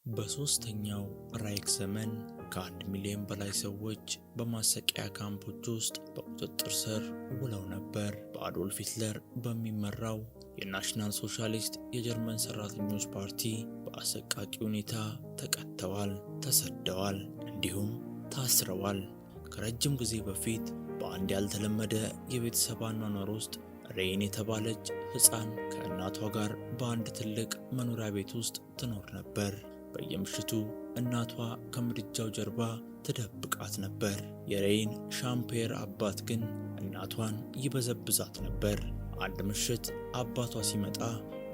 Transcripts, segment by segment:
በሶስተኛው ራይክ ዘመን ከ1 ሚሊዮን በላይ ሰዎች በማሰቃያ ካምፖች ውስጥ በቁጥጥር ስር ውለው ነበር። በአዶልፍ ሂትለር በሚመራው የናሽናል ሶሻሊስት የጀርመን ሰራተኞች ፓርቲ በአሰቃቂ ሁኔታ ተቀጥተዋል፣ ተሰደዋል፣ እንዲሁም ታስረዋል። ከረጅም ጊዜ በፊት በአንድ ያልተለመደ የቤተሰብ አኗኗር ውስጥ ሬይን የተባለች ሕፃን ከእናቷ ጋር በአንድ ትልቅ መኖሪያ ቤት ውስጥ ትኖር ነበር። በየምሽቱ እናቷ ከምድጃው ጀርባ ትደብቃት ነበር። የሬይን ሻምፔር አባት ግን እናቷን ይበዘብዛት ነበር። አንድ ምሽት አባቷ ሲመጣ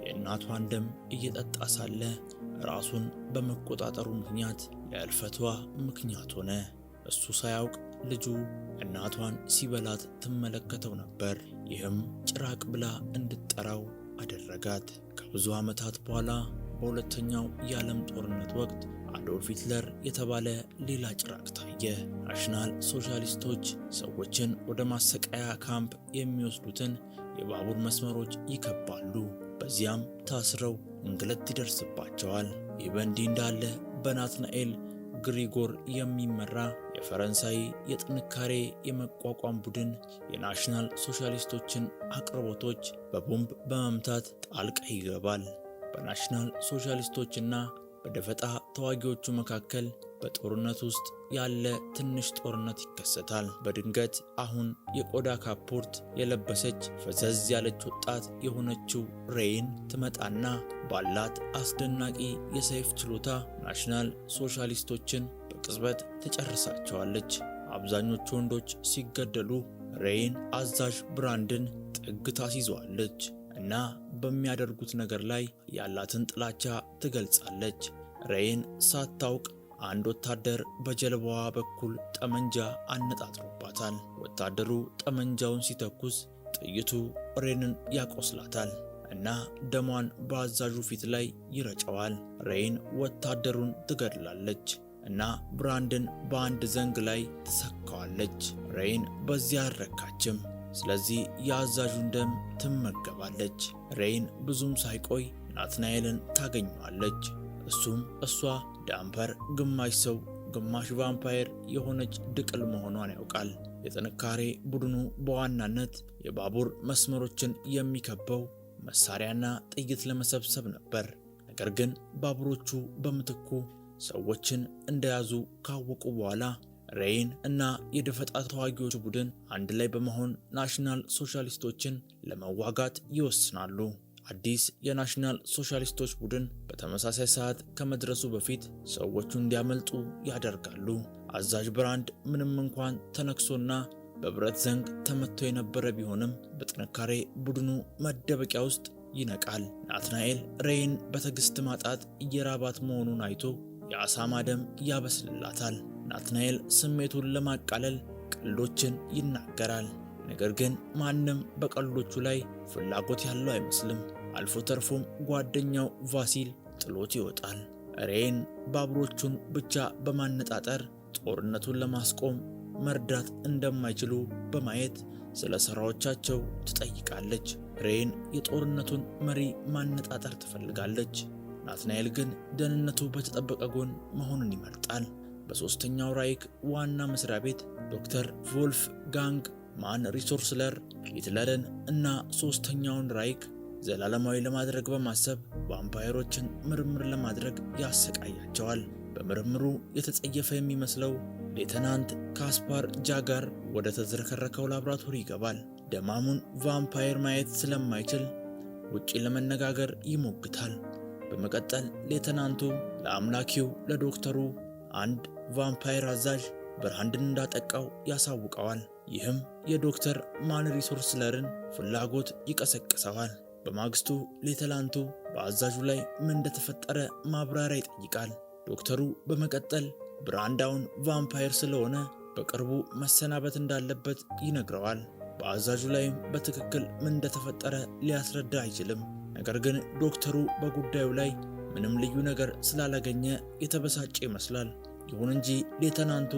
የእናቷን ደም እየጠጣ ሳለ ራሱን በመቆጣጠሩ ምክንያት ለእልፈቷ ምክንያት ሆነ። እሱ ሳያውቅ ልጁ እናቷን ሲበላት ትመለከተው ነበር። ይህም ጭራቅ ብላ እንድትጠራው አደረጋት። ከብዙ ዓመታት በኋላ በሁለተኛው የዓለም ጦርነት ወቅት አዶልፍ ሂትለር የተባለ ሌላ ጭራቅ ታየ። ናሽናል ሶሻሊስቶች ሰዎችን ወደ ማሰቃያ ካምፕ የሚወስዱትን የባቡር መስመሮች ይከባሉ። በዚያም ታስረው እንግልት ይደርስባቸዋል። ይህ በእንዲህ እንዳለ በናትናኤል ግሪጎር የሚመራ የፈረንሳይ የጥንካሬ የመቋቋም ቡድን የናሽናል ሶሻሊስቶችን አቅርቦቶች በቦምብ በመምታት ጣልቃ ይገባል። በናሽናል ሶሻሊስቶችና በደፈጣ ተዋጊዎቹ መካከል በጦርነት ውስጥ ያለ ትንሽ ጦርነት ይከሰታል። በድንገት አሁን የቆዳ ካፖርት የለበሰች ፈዘዝ ያለች ወጣት የሆነችው ሬይን ትመጣና ባላት አስደናቂ የሰይፍ ችሎታ ናሽናል ሶሻሊስቶችን በቅጽበት ትጨርሳቸዋለች። አብዛኞቹ ወንዶች ሲገደሉ ሬይን አዛዥ ብራንድን ጥግ ታስይዘዋለች እና በሚያደርጉት ነገር ላይ ያላትን ጥላቻ ትገልጻለች። ሬይን ሳታውቅ አንድ ወታደር በጀልባዋ በኩል ጠመንጃ አነጣጥሮባታል። ወታደሩ ጠመንጃውን ሲተኩስ ጥይቱ ሬይንን ያቆስላታል እና ደሟን በአዛዡ ፊት ላይ ይረጨዋል። ሬይን ወታደሩን ትገድላለች እና ብራንድን በአንድ ዘንግ ላይ ትሰካዋለች። ሬይን በዚያ አልረካችም። ስለዚህ የአዛዡን ደም ትመገባለች። ሬይን ብዙም ሳይቆይ ናትናኤልን ታገኘዋለች። እሷ ዳምፐር ግማሽ ሰው ግማሽ ቫምፓየር የሆነች ድቅል መሆኗን ያውቃል። የጥንካሬ ቡድኑ በዋናነት የባቡር መስመሮችን የሚከበው መሳሪያና ጥይት ለመሰብሰብ ነበር። ነገር ግን ባቡሮቹ በምትኩ ሰዎችን እንደያዙ ካወቁ በኋላ ሬይን እና የደፈጣ ተዋጊዎች ቡድን አንድ ላይ በመሆን ናሽናል ሶሻሊስቶችን ለመዋጋት ይወስናሉ። አዲስ የናሽናል ሶሻሊስቶች ቡድን በተመሳሳይ ሰዓት ከመድረሱ በፊት ሰዎቹ እንዲያመልጡ ያደርጋሉ። አዛዥ ብራንድ ምንም እንኳን ተነክሶና በብረት ዘንግ ተመቶ የነበረ ቢሆንም በጥንካሬ ቡድኑ መደበቂያ ውስጥ ይነቃል። ናትናኤል ሬይን በትዕግስት ማጣት እየራባት መሆኑን አይቶ የአሳማ ደም ያበስልላታል። ናትናኤል ስሜቱን ለማቃለል ቀልዶችን ይናገራል። ነገር ግን ማንም በቀልዶቹ ላይ ፍላጎት ያለው አይመስልም። አልፎ ተርፎም ጓደኛው ቫሲል ጥሎት ይወጣል። ሬይን ባቡሮቹን ብቻ በማነጣጠር ጦርነቱን ለማስቆም መርዳት እንደማይችሉ በማየት ስለ ሥራዎቻቸው ትጠይቃለች። ሬይን የጦርነቱን መሪ ማነጣጠር ትፈልጋለች። ናትናኤል ግን ደህንነቱ በተጠበቀ ጎን መሆኑን ይመርጣል። በሶስተኛው ራይክ ዋና መስሪያ ቤት ዶክተር ቮልፍ ጋንግ ማን ሪሶርስለር ሂትለርን እና ሶስተኛውን ራይክ ዘላለማዊ ለማድረግ በማሰብ ቫምፓየሮችን ምርምር ለማድረግ ያሰቃያቸዋል። በምርምሩ የተጸየፈ የሚመስለው ሌተናንት ካስፓር ጃጋር ወደ ተዝረከረከው ላብራቶሪ ይገባል። ደማሙን ቫምፓየር ማየት ስለማይችል ውጪ ለመነጋገር ይሞግታል። በመቀጠል ሌተናንቱ ለአምላኪው ለዶክተሩ አንድ ቫምፓየር አዛዥ ብራንድን እንዳጠቃው ያሳውቀዋል። ይህም የዶክተር ማን ሪሶርስለርን ፍላጎት ይቀሰቅሰዋል። በማግስቱ ሌተናንቱ በአዛዡ ላይ ምን እንደተፈጠረ ማብራሪያ ይጠይቃል። ዶክተሩ በመቀጠል ብራንዳውን ቫምፓየር ስለሆነ በቅርቡ መሰናበት እንዳለበት ይነግረዋል። በአዛዡ ላይም በትክክል ምን እንደተፈጠረ ሊያስረዳ አይችልም። ነገር ግን ዶክተሩ በጉዳዩ ላይ ምንም ልዩ ነገር ስላላገኘ የተበሳጨ ይመስላል። ይሁን እንጂ ሌተናንቱ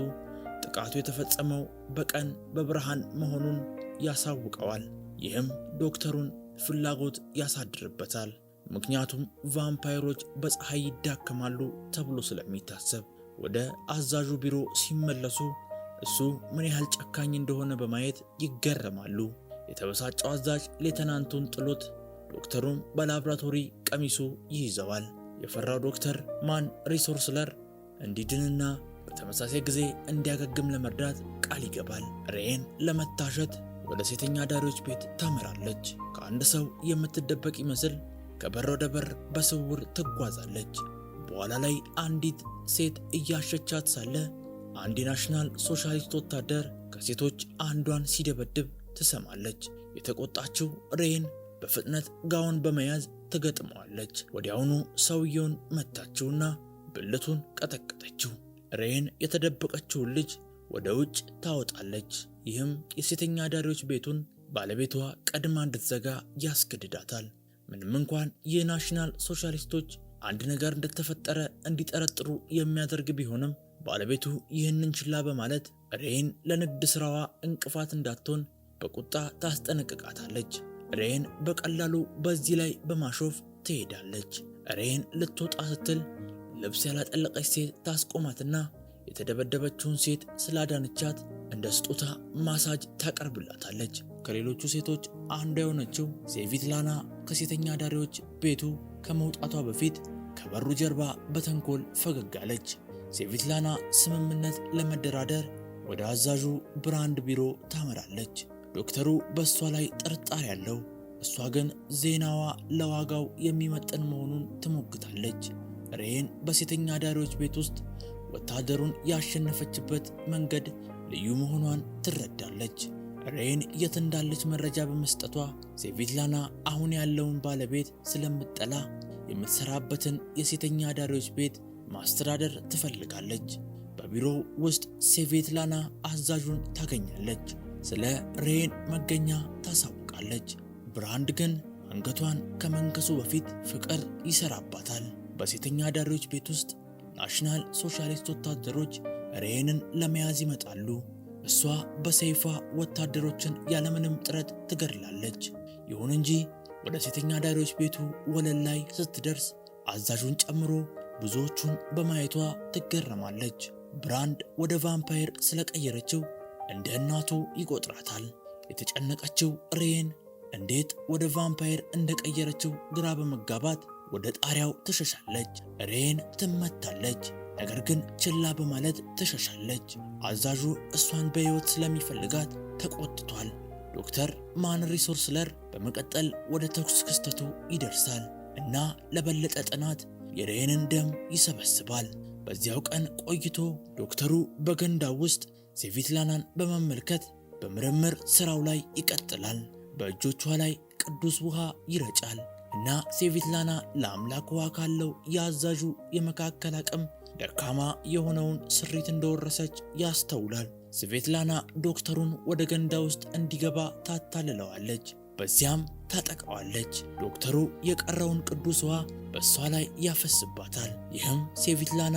ጥቃቱ የተፈጸመው በቀን በብርሃን መሆኑን ያሳውቀዋል። ይህም ዶክተሩን ፍላጎት ያሳድርበታል። ምክንያቱም ቫምፓየሮች በፀሐይ ይዳከማሉ ተብሎ ስለሚታሰብ። ወደ አዛዡ ቢሮ ሲመለሱ እሱ ምን ያህል ጨካኝ እንደሆነ በማየት ይገረማሉ። የተበሳጨው አዛዥ ሌተናንቱን ጥሎት ዶክተሩም በላብራቶሪ ቀሚሱ ይይዘዋል። የፈራው ዶክተር ማን ሪሶርስለር እንዲድንና በተመሳሳይ ጊዜ እንዲያገግም ለመርዳት ቃል ይገባል። ሬን ለመታሸት ወደ ሴተኛ አዳሪዎች ቤት ታመራለች። ከአንድ ሰው የምትደበቅ ይመስል ከበር ወደ በር በስውር ትጓዛለች። በኋላ ላይ አንዲት ሴት እያሸቻት ሳለ አንድ የናሽናል ሶሻሊስት ወታደር ከሴቶች አንዷን ሲደበድብ ትሰማለች። የተቆጣችው ሬን በፍጥነት ጋውን በመያዝ ትገጥመዋለች። ወዲያውኑ ሰውየውን መታችውና ብልቱን ቀጠቀጠችው። ሬን የተደበቀችውን ልጅ ወደ ውጭ ታወጣለች። ይህም የሴተኛ አዳሪዎች ቤቱን ባለቤቷ ቀድማ እንድትዘጋ ያስገድዳታል። ምንም እንኳን የናሽናል ሶሻሊስቶች አንድ ነገር እንደተፈጠረ እንዲጠረጥሩ የሚያደርግ ቢሆንም ባለቤቱ ይህንን ችላ በማለት ሬን ለንግድ ስራዋ እንቅፋት እንዳትሆን በቁጣ ታስጠነቅቃታለች። ሬን በቀላሉ በዚህ ላይ በማሾፍ ትሄዳለች። ሬን ልትወጣ ስትል ልብስ ያላጠለቀች ሴት ታስቆማትና የተደበደበችውን ሴት ስላዳነቻት እንደ ስጦታ ማሳጅ ታቀርብላታለች። ከሌሎቹ ሴቶች አንዷ የሆነችው ሴቪትላና ከሴተኛ አዳሪዎች ቤቱ ከመውጣቷ በፊት ከበሩ ጀርባ በተንኮል ፈገግ አለች። ሴቪትላና ስምምነት ለመደራደር ወደ አዛዡ ብራንድ ቢሮ ታመራለች። ዶክተሩ በእሷ ላይ ጥርጣሬ ያለው፣ እሷ ግን ዜናዋ ለዋጋው የሚመጥን መሆኑን ትሞግታለች። ሬን በሴተኛ አዳሪዎች ቤት ውስጥ ወታደሩን ያሸነፈችበት መንገድ ልዩ መሆኗን ትረዳለች። ሬን የት እንዳለች መረጃ በመስጠቷ ሴቪትላና አሁን ያለውን ባለቤት ስለምጠላ የምትሰራበትን የሴተኛ አዳሪዎች ቤት ማስተዳደር ትፈልጋለች። በቢሮው ውስጥ ሴቪትላና አዛዡን ታገኛለች። ስለ ሬን መገኛ ታሳውቃለች። ብራንድ ግን አንገቷን ከመንከሱ በፊት ፍቅር ይሰራባታል። በሴተኛ አዳሪዎች ቤት ውስጥ ናሽናል ሶሻሊስት ወታደሮች ሬንን ለመያዝ ይመጣሉ። እሷ በሰይፏ ወታደሮችን ያለምንም ጥረት ትገድላለች። ይሁን እንጂ ወደ ሴተኛ አዳሪዎች ቤቱ ወለል ላይ ስትደርስ አዛዡን ጨምሮ ብዙዎቹን በማየቷ ትገረማለች። ብራንድ ወደ ቫምፓየር ስለቀየረችው እንደ እናቱ ይቆጥራታል። የተጨነቀችው ሬን እንዴት ወደ ቫምፓየር እንደቀየረችው ግራ በመጋባት ወደ ጣሪያው ትሸሻለች። ሬን ትመታለች፣ ነገር ግን ችላ በማለት ትሸሻለች። አዛዡ እሷን በሕይወት ስለሚፈልጋት ተቆጥቷል። ዶክተር ማን ሪሶርስለር በመቀጠል ወደ ተኩስ ክስተቱ ይደርሳል እና ለበለጠ ጥናት የሬንን ደም ይሰበስባል። በዚያው ቀን ቆይቶ ዶክተሩ በገንዳው ውስጥ ሴቪትላናን በመመልከት በምርምር ስራው ላይ ይቀጥላል። በእጆቿ ላይ ቅዱስ ውሃ ይረጫል እና ሴቪትላና ለአምላክ ውሃ ካለው የአዛዡ የመካከል አቅም ደካማ የሆነውን ስሪት እንደወረሰች ያስተውላል። ሴቪትላና ዶክተሩን ወደ ገንዳ ውስጥ እንዲገባ ታታልለዋለች፣ በዚያም ታጠቃዋለች። ዶክተሩ የቀረውን ቅዱስ ውሃ በእሷ ላይ ያፈስባታል። ይህም ሴቪትላና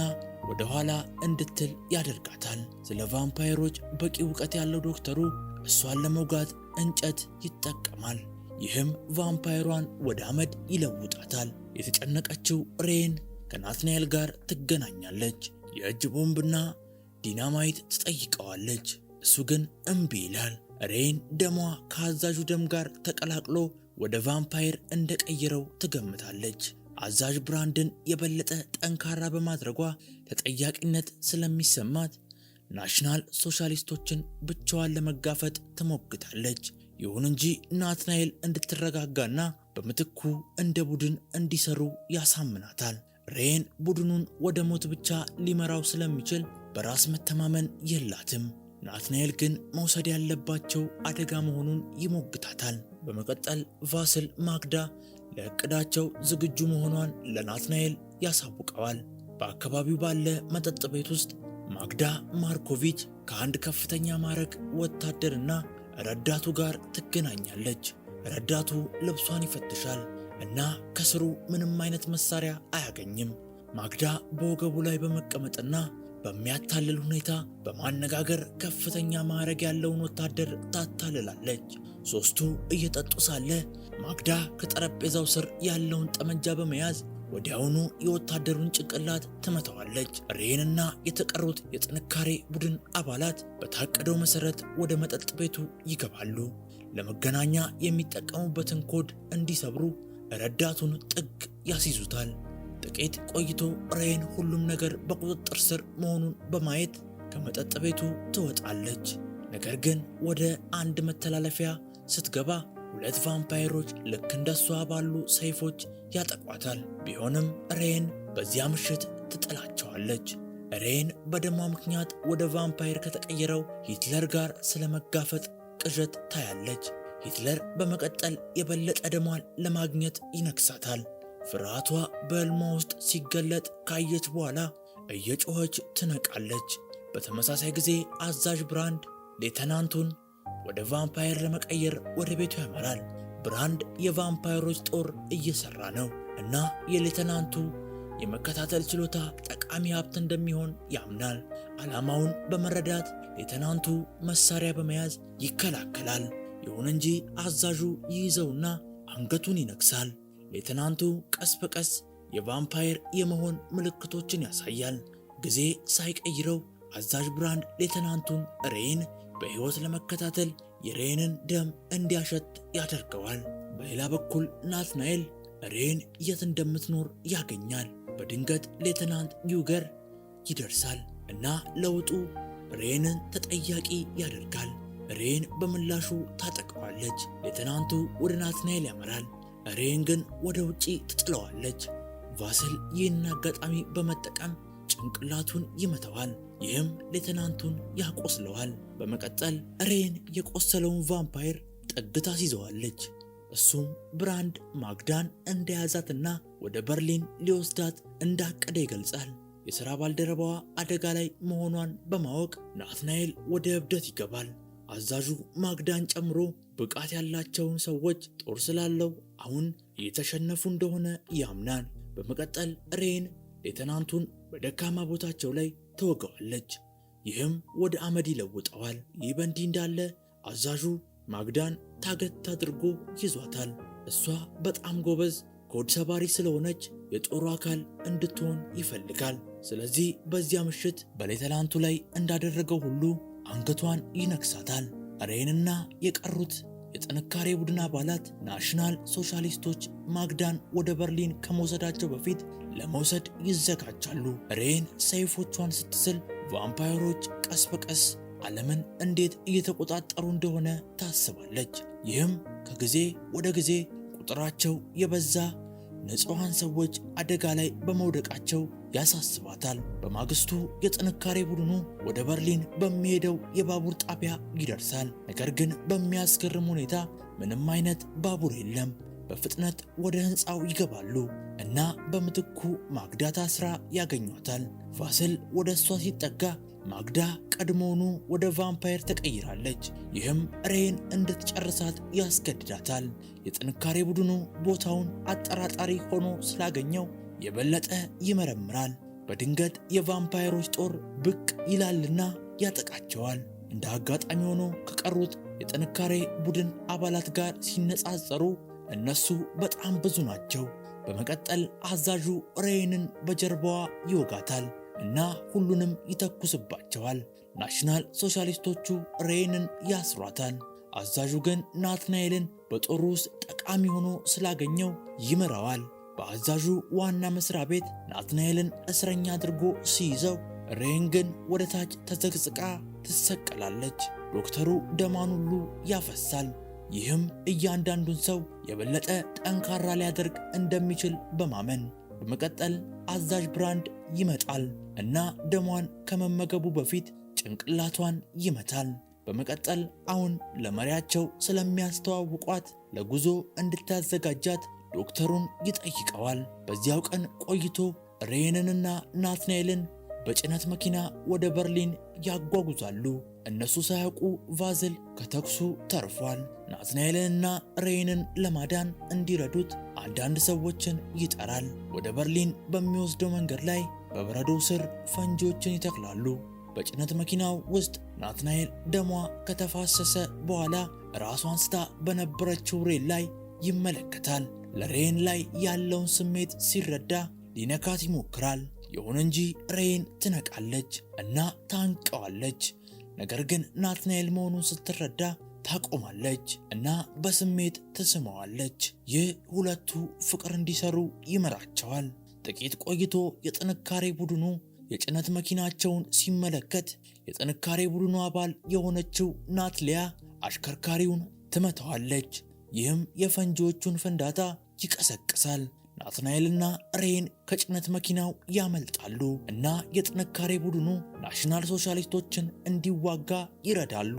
ወደ ኋላ እንድትል ያደርጋታል። ስለ ቫምፓየሮች በቂ እውቀት ያለው ዶክተሩ እሷን ለመውጋት እንጨት ይጠቀማል። ይህም ቫምፓየሯን ወደ አመድ ይለውጣታል። የተጨነቀችው ሬን ከናትናኤል ጋር ትገናኛለች። የእጅ ቦምብና ዲናማይት ትጠይቀዋለች። እሱ ግን እምቢ ይላል። ሬን ደሟ ከአዛዡ ደም ጋር ተቀላቅሎ ወደ ቫምፓየር እንደቀየረው ትገምታለች። አዛዥ ብራንድን የበለጠ ጠንካራ በማድረጓ ተጠያቂነት ስለሚሰማት ናሽናል ሶሻሊስቶችን ብቻዋን ለመጋፈጥ ትሞግታለች። ይሁን እንጂ ናትናኤል እንድትረጋጋና በምትኩ እንደ ቡድን እንዲሰሩ ያሳምናታል። ሬን ቡድኑን ወደ ሞት ብቻ ሊመራው ስለሚችል በራስ መተማመን የላትም። ናትናኤል ግን መውሰድ ያለባቸው አደጋ መሆኑን ይሞግታታል። በመቀጠል ቫስል ማግዳ ለእቅዳቸው ዝግጁ መሆኗን ለናትናኤል ያሳውቀዋል። በአካባቢው ባለ መጠጥ ቤት ውስጥ ማግዳ ማርኮቪች ከአንድ ከፍተኛ ማዕረግ ወታደርና ረዳቱ ጋር ትገናኛለች። ረዳቱ ልብሷን ይፈትሻል እና ከስሩ ምንም አይነት መሳሪያ አያገኝም። ማግዳ በወገቡ ላይ በመቀመጥና በሚያታልል ሁኔታ በማነጋገር ከፍተኛ ማዕረግ ያለውን ወታደር ታታልላለች። ሶስቱ እየጠጡ ሳለ ማግዳ ከጠረጴዛው ስር ያለውን ጠመንጃ በመያዝ ወዲያውኑ የወታደሩን ጭንቅላት ትመታዋለች። ሬንና የተቀሩት የጥንካሬ ቡድን አባላት በታቀደው መሰረት ወደ መጠጥ ቤቱ ይገባሉ። ለመገናኛ የሚጠቀሙበትን ኮድ እንዲሰብሩ ረዳቱን ጥግ ያስይዙታል። ጥቂት ቆይቶ ሬን ሁሉም ነገር በቁጥጥር ስር መሆኑን በማየት ከመጠጥ ቤቱ ትወጣለች። ነገር ግን ወደ አንድ መተላለፊያ ስትገባ ሁለት ቫምፓየሮች ልክ እንደሷ ባሉ ሰይፎች ያጠቋታል። ቢሆንም ሬን በዚያ ምሽት ትጥላቸዋለች። ሬን በደሟ ምክንያት ወደ ቫምፓየር ከተቀየረው ሂትለር ጋር ስለመጋፈጥ ቅዠት ታያለች። ሂትለር በመቀጠል የበለጠ ደሟን ለማግኘት ይነክሳታል። ፍርሃቷ በሕልሟ ውስጥ ሲገለጥ ካየች በኋላ እየጮኸች ትነቃለች። በተመሳሳይ ጊዜ አዛዥ ብራንድ ሌተናንቱን ወደ ቫምፓየር ለመቀየር ወደ ቤቱ ያመራል። ብራንድ የቫምፓየሮች ጦር እየሰራ ነው እና የሌተናንቱ የመከታተል ችሎታ ጠቃሚ ሀብት እንደሚሆን ያምናል። ዓላማውን በመረዳት ሌተናንቱ መሳሪያ በመያዝ ይከላከላል። ይሁን እንጂ አዛዡ ይይዘውና አንገቱን ይነክሳል። ሌተናንቱ ቀስ በቀስ የቫምፓየር የመሆን ምልክቶችን ያሳያል። ጊዜ ሳይቀይረው አዛዥ ብራንድ ሌተናንቱን ሬን በሕይወት ለመከታተል የሬንን ደም እንዲያሸት ያደርገዋል። በሌላ በኩል ናትናኤል ሬን የት እንደምትኖር ያገኛል። በድንገት ሌተናንት ዩገር ይደርሳል እና ለውጡ ሬንን ተጠያቂ ያደርጋል። ሬን በምላሹ ታጠቀዋለች። ሌተናንቱ ወደ ናትናኤል ያመራል። ሬን ግን ወደ ውጪ ትጥለዋለች። ቫስል ይህን አጋጣሚ በመጠቀም ጭንቅላቱን ይመተዋል። ይህም ሌተናንቱን ያቆስለዋል። በመቀጠል ሬን የቆሰለውን ቫምፓየር ጠግታ ይዘዋለች። እሱም ብራንድ ማግዳን እንደያዛትና ወደ በርሊን ሊወስዳት እንዳቀደ ይገልጻል። የሥራ ባልደረባዋ አደጋ ላይ መሆኗን በማወቅ ናትናኤል ወደ እብደት ይገባል። አዛዡ ማግዳን ጨምሮ ብቃት ያላቸውን ሰዎች ጦር ስላለው አሁን እየተሸነፉ እንደሆነ ያምናል። በመቀጠል ሬን ሌተናንቱን በደካማ ቦታቸው ላይ ትወገዋለች። ይህም ወደ አመድ ይለውጠዋል። ይህ በእንዲህ እንዳለ አዛዡ ማግዳን ታገት አድርጎ ይዟታል። እሷ በጣም ጎበዝ ኮድ ሰባሪ ስለሆነች የጦሩ አካል እንድትሆን ይፈልጋል። ስለዚህ በዚያ ምሽት በሌተናንቱ ላይ እንዳደረገው ሁሉ አንገቷን ይነክሳታል። ሬንና የቀሩት የጥንካሬ ቡድን አባላት ናሽናል ሶሻሊስቶች ማግዳን ወደ በርሊን ከመውሰዳቸው በፊት ለመውሰድ ይዘጋጃሉ። ሬን ሰይፎቿን ስትስል ቫምፓየሮች ቀስ በቀስ ዓለምን እንዴት እየተቆጣጠሩ እንደሆነ ታስባለች። ይህም ከጊዜ ወደ ጊዜ ቁጥራቸው የበዛ ንጹሐን ሰዎች አደጋ ላይ በመውደቃቸው ያሳስባታል። በማግስቱ የጥንካሬ ቡድኑ ወደ በርሊን በሚሄደው የባቡር ጣቢያ ይደርሳል። ነገር ግን በሚያስገርም ሁኔታ ምንም አይነት ባቡር የለም። በፍጥነት ወደ ሕንፃው ይገባሉ እና በምትኩ ማግዳ ታስራ ያገኟታል። ቫስል ወደ እሷ ሲጠጋ ማግዳ ቀድሞውኑ ወደ ቫምፓየር ተቀይራለች። ይህም ሬን እንድትጨርሳት ያስገድዳታል። የጥንካሬ ቡድኑ ቦታውን አጠራጣሪ ሆኖ ስላገኘው የበለጠ ይመረምራል። በድንገት የቫምፓየሮች ጦር ብቅ ይላልና ያጠቃቸዋል። እንደ አጋጣሚ ሆኖ ከቀሩት የጥንካሬ ቡድን አባላት ጋር ሲነጻጸሩ እነሱ በጣም ብዙ ናቸው። በመቀጠል አዛዡ ሬንን በጀርባዋ ይወጋታል እና ሁሉንም ይተኩስባቸዋል። ናሽናል ሶሻሊስቶቹ ሬንን ያስሯታል። አዛዡ ግን ናትናኤልን በጦሩ ውስጥ ጠቃሚ ሆኖ ስላገኘው ይምረዋል። በአዛዡ ዋና መስሪያ ቤት ናትናኤልን እስረኛ አድርጎ ሲይዘው ሬን ግን ወደ ታች ተዘቅዝቃ ትሰቀላለች። ዶክተሩ ደሟን ሁሉ ያፈሳል። ይህም እያንዳንዱን ሰው የበለጠ ጠንካራ ሊያደርግ እንደሚችል በማመን በመቀጠል አዛዥ ብራንድ ይመጣል እና ደሟን ከመመገቡ በፊት ጭንቅላቷን ይመታል። በመቀጠል አሁን ለመሪያቸው ስለሚያስተዋውቋት ለጉዞ እንድታዘጋጃት ዶክተሩን ይጠይቀዋል። በዚያው ቀን ቆይቶ ሬንንና ናትናኤልን በጭነት መኪና ወደ በርሊን ያጓጉዛሉ። እነሱ ሳያውቁ ቫዝል ከተኩሱ ተርፏል። ናትናኤልንና ሬንን ለማዳን እንዲረዱት አንዳንድ ሰዎችን ይጠራል። ወደ በርሊን በሚወስደው መንገድ ላይ በበረዶው ስር ፈንጂዎችን ይተክላሉ። በጭነት መኪናው ውስጥ ናትናኤል ደሟ ከተፋሰሰ በኋላ ራሷን ስታ በነበረችው ሬን ላይ ይመለከታል። ለሬን ላይ ያለውን ስሜት ሲረዳ ሊነካት ይሞክራል። ይሁን እንጂ ሬን ትነቃለች እና ታንቀዋለች። ነገር ግን ናትናኤል መሆኑን ስትረዳ ታቆማለች እና በስሜት ትስመዋለች። ይህ ሁለቱ ፍቅር እንዲሰሩ ይመራቸዋል። ጥቂት ቆይቶ የጥንካሬ ቡድኑ የጭነት መኪናቸውን ሲመለከት የጥንካሬ ቡድኑ አባል የሆነችው ናትሊያ አሽከርካሪውን ትመታዋለች። ይህም የፈንጂዎቹን ፍንዳታ ይቀሰቅሳል። ናትናኤልና ሬን ከጭነት መኪናው ያመልጣሉ እና የጥንካሬ ቡድኑ ናሽናል ሶሻሊስቶችን እንዲዋጋ ይረዳሉ።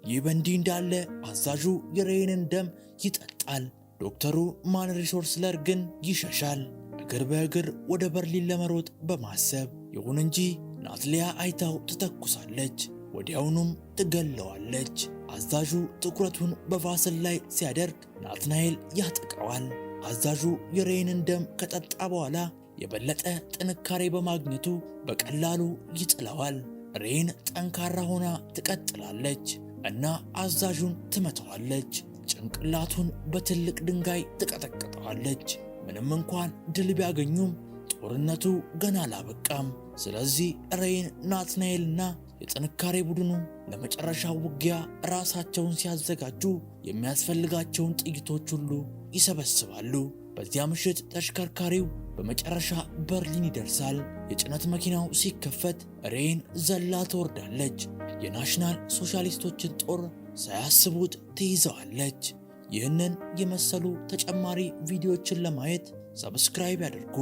ይህ በእንዲህ እንዳለ አዛዡ የሬንን ደም ይጠጣል። ዶክተሩ ማንሪሶርስለር ግን ይሸሻል፣ እግር በእግር ወደ በርሊን ለመሮጥ በማሰብ። ይሁን እንጂ ናትሊያ አይታው ትተኩሳለች፣ ወዲያውኑም ትገለዋለች። አዛዡ ትኩረቱን በቫስል ላይ ሲያደርግ ናትናኤል ያጠቃዋል። አዛዡ የሬንን ደም ከጠጣ በኋላ የበለጠ ጥንካሬ በማግኘቱ በቀላሉ ይጥለዋል። ሬን ጠንካራ ሆና ትቀጥላለች እና አዛዡን ትመታዋለች። ጭንቅላቱን በትልቅ ድንጋይ ትቀጠቅጠዋለች። ምንም እንኳን ድል ቢያገኙም ጦርነቱ ገና አላበቃም። ስለዚህ ሬን፣ ናትናኤልና የጥንካሬ ቡድኑ ለመጨረሻው ውጊያ ራሳቸውን ሲያዘጋጁ የሚያስፈልጋቸውን ጥይቶች ሁሉ ይሰበስባሉ። በዚያ ምሽት ተሽከርካሪው በመጨረሻ በርሊን ይደርሳል። የጭነት መኪናው ሲከፈት ሬን ዘላ ትወርዳለች። የናሽናል ሶሻሊስቶችን ጦር ሳያስቡት ትይዘዋለች። ይህንን የመሰሉ ተጨማሪ ቪዲዮዎችን ለማየት ሰብስክራይብ ያድርጉ።